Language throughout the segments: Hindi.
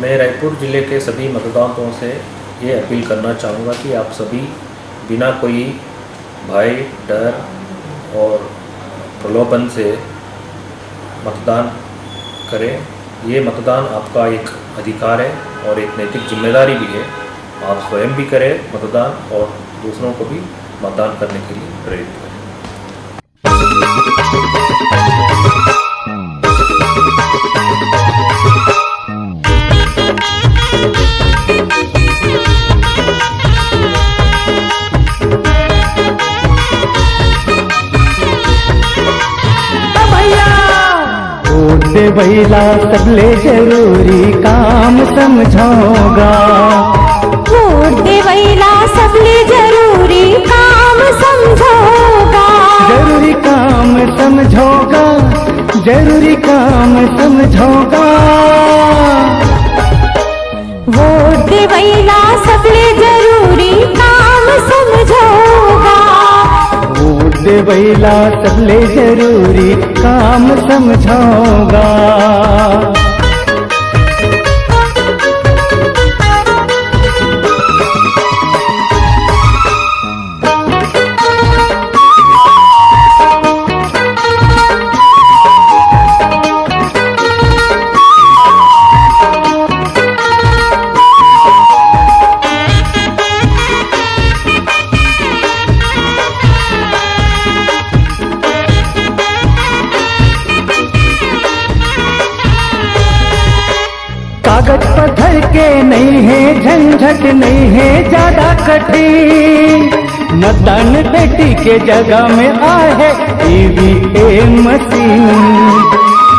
मैं रायपुर ज़िले के सभी मतदाताओं से ये अपील करना चाहूँगा कि आप सभी बिना कोई भय, डर और प्रलोभन से मतदान करें। ये मतदान आपका एक अधिकार है और एक नैतिक जिम्मेदारी भी है। आप स्वयं भी करें मतदान और दूसरों को भी मतदान करने के लिए प्रेरित करें। देवैला सबले जरूरी काम समझोगा। वोट देवैला सबले जरूरी काम समझोगा। जरूरी काम समझोगा, जरूरी काम समझोगा। वोट देवैला सबले जरूरी काम समझोगा। वोट देवैला सबले जरूरी काम समझोगा। कागज पत्थर के नहीं है झंझट, नहीं है ज्यादा कठिन। मतदान पेटी के जगह में आए है ईवीएम मशीन।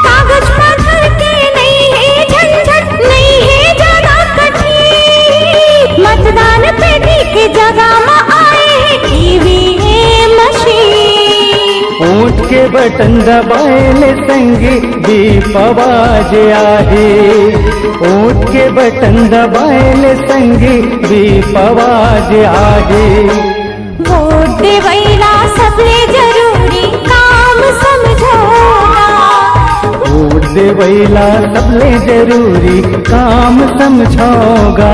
कागज पत्थर के नहीं है झंझट, नहीं है ज्यादा कठिन। मतदान पेटी के जगह में आए है ईवीएम मशीन। वोट के बटन दबाए संगी दीप आवाज आहे। वोट के बटन दबाए संगी दीप आवाज आहे। वोट देवैला सबले जरूरी काम समझोगा। वोट देवैला सबले जरूरी काम समझोगा।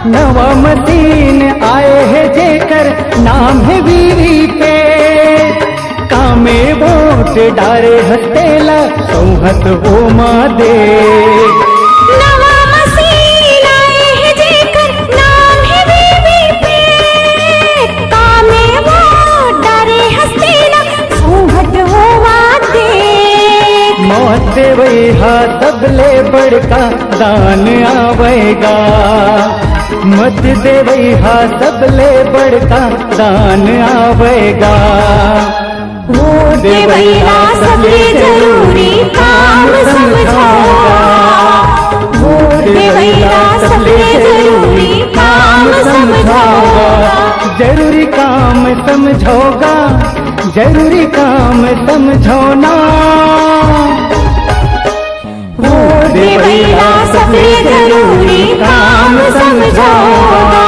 नवा मशीन आए है जेकर नाम है वीवी पे। कामे वोट डारे हस्तेला सौहत हो मादे। नवा मशीन आए है जेकर नाम है वीवी पे। कामे वोट डारे हस्तेला सौहत हो मादे। मौत देवैहा सबले बड़का दान आवेगा। मत देवैहा सबले बड़का दान आवेगा। वोट देवैला सबले जरूरी काम समझोगा। वोट देवैला सबले जरूरी काम समझोगा। जरूरी काम समझोगा, जरूरी काम समझोना। वोट देवैला सबले जरूरी काम समझोगा।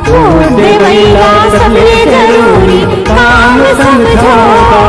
वोट देवैला सबले जरूरी काम समझोगा।